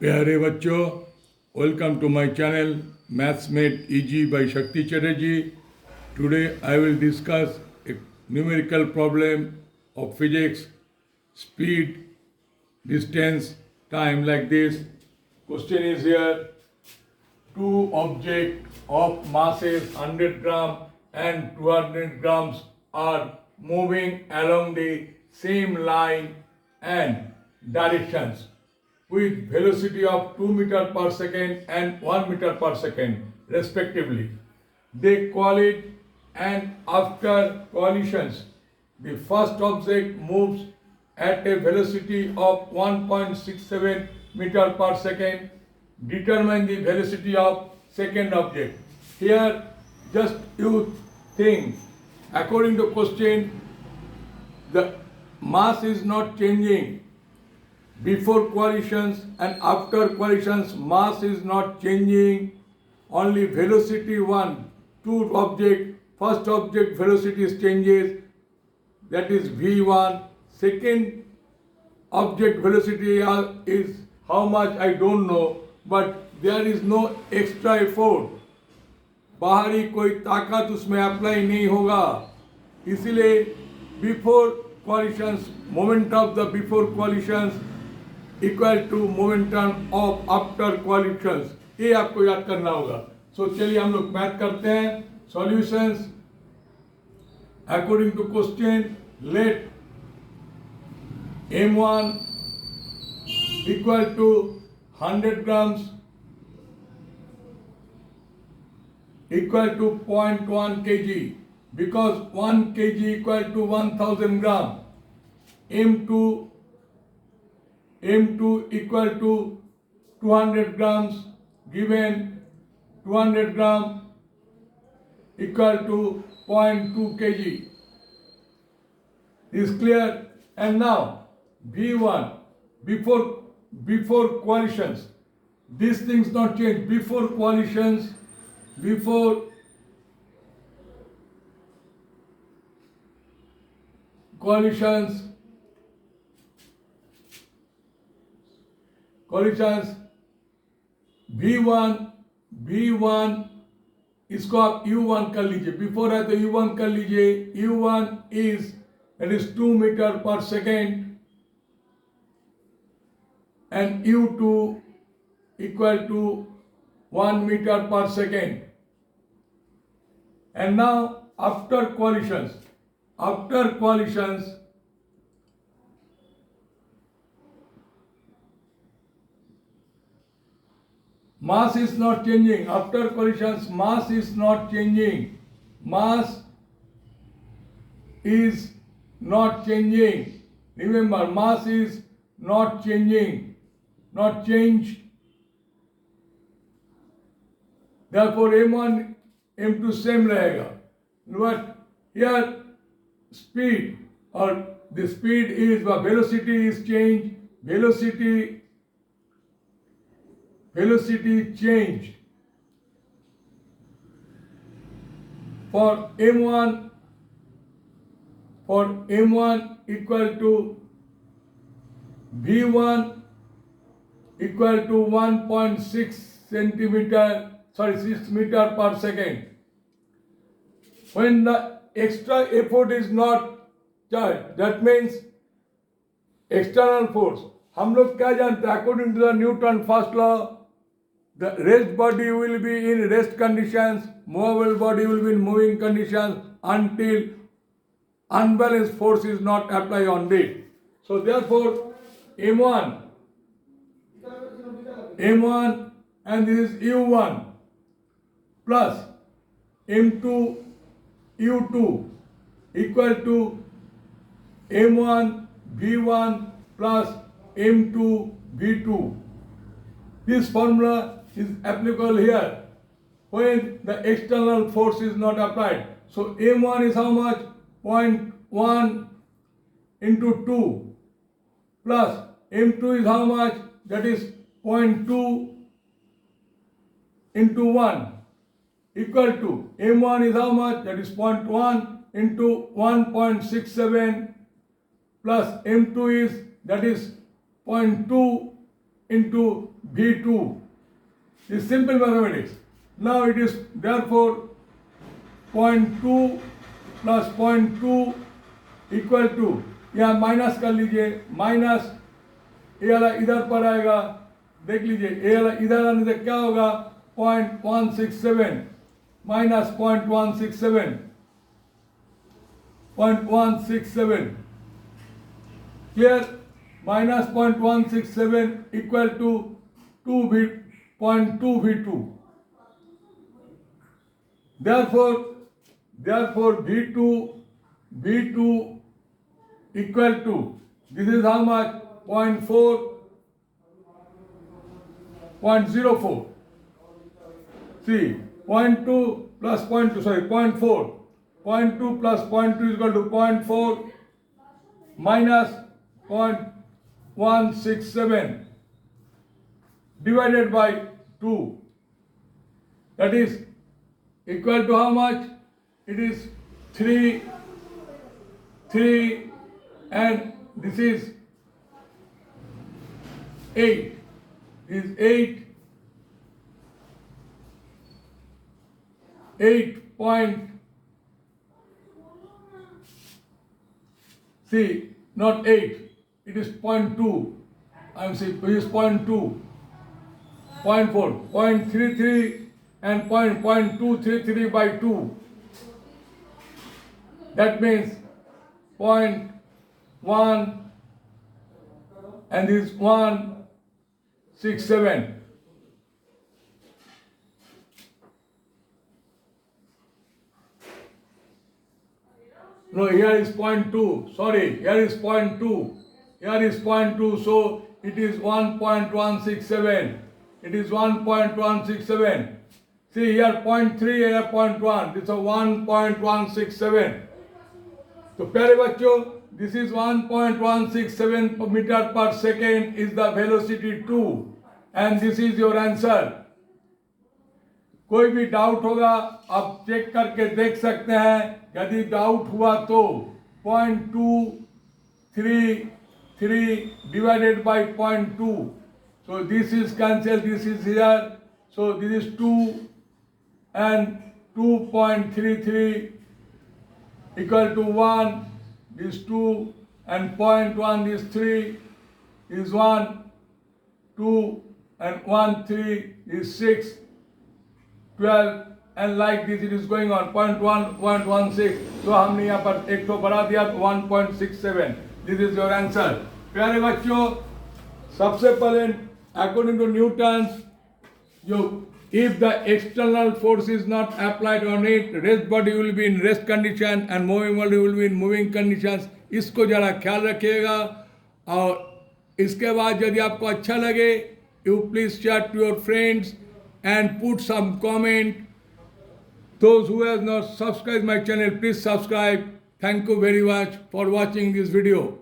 प्यारे बच्चों, welcome to my channel Maths Made Easy by Shakti Chatterjee. Today I will discuss a numerical problem of physics, speed, distance, time like this. Question is here, two objects of masses 100 gram and 200 grams are moving along the same line and directions with velocity of 2 meter per second and 1 meter per second respectively. They collide and after collisions, the first object moves at a velocity of 1.67 meter per second. Determine the velocity of second object. Here just you think, according to question, the mass is not changing. Before collisions and after collisions, mass is not changing. Only velocity one, two object, first object velocity changes, that is v1. Second object velocity is how much I don't know, but there is no extra effort. बाहरी कोई ताकत उसमें apply नहीं होगा, इसीलिए before collisions moment of the before collisions equal to momentum of after collisions, ये आपको याद करना होगा. सो चलिए हम लोग मैथ करते हैं. Solutions according to question, let m1 equal to 100 grams equal to 0.1 kg, because 1 kg equal to 1000 gram. M2 equal to 200 grams, given 200 gram equal to 0.2 kg. Is clear? And now V1 before collisions, these things not change. Before collisions, V1 इसको आप U1 कर लीजिए. Before है तो U1 कर लीजिए. U1 is, that is 2 meter per second, and U2 equal to 1 meter per second. And now after collisions, mass is not changing. After collisions, mass is not changing. Mass is not changing. Remember, mass is not changing, not changed. Therefore, M1, M2 same रहेगा. But here speed, or the speed is, the velocity is changed. Velocity changed. For M1 equal to V1 equal to 6 meter per second. When the extra effort is not charged, that means external force. हम लोग क्या जानते हैं? According to the Newton first law, the rest body will be in rest conditions, movable body will be in moving conditions until unbalanced force is not applied on it. So therefore, M1 and this is U1 plus M2 U2 equal to M1 V1 plus M2 V2. This formula is applicable here when the external force is not applied. So M1 is how much? 0.1 into 2 plus M2 is how much? That is 0.2 into 1 equal to M1 is how much? That is 0.1 into 1.67 plus M2 is, that is 0.2 into V2. It's simple mathematics. Now it is therefore 0.2 plus 0.2 equal to, यहाँ minus कर लीजिए, minus ये वाला इधर पर आएगा, देख लीजिए ये वाला इधर आने से क्या होगा 0.167 minus 0.167 clear, minus 0.167 equal to 0.2 V2. Therefore V2 equal to, this is how much, 0.04. See, 0.2 plus 0.2, sorry, 0.4. 0.2 plus 0.2 is equal to 0.4 minus 0.167 divided by 2. That is equal to how much? It is 3 and this is 8. Is 8 point, see, not 8, it is 0.2. I'm saying it is 0.2, 0.4, 0.33 and 0.233 by 2. That means 0.1 and this 167. No, here is 0.2. Sorry, here is 0.2. Here is 0.2. So it is 1.167. It is 1.167. See here 0.3, here 0.1. This is 1.167. So प्यारे बच्चों, this is 1.167 meter per second is the velocity 2 and this is your answer. कोई भी doubt होगा आप check करके देख सकते हैं, यदि डाउट हुआ तो 0.233 divided by 0.2. So this is cancelled, this is here. So this is 2 and 2.33 equal to 1. This 2 and 0.1 is 3 is 1, 2 and 1, 3 is 6, 12 and like this it is going on 0.1, 0.16. So हमने यहाँ पर एक तो बढ़ा दिया 1.67. This is your answer. प्यारे बच्चों, सबसे पहले according to Newton's, if the external force is not applied on it, rest body will be in rest condition and moving body will be in moving conditions. इसको जरा ख्याल रखिएगा और इसके बाद यदि आपको अच्छा लगे, you please share to your friends and put some comment. Those who have not subscribed my channel, please subscribe. Thank you very much for watching this video.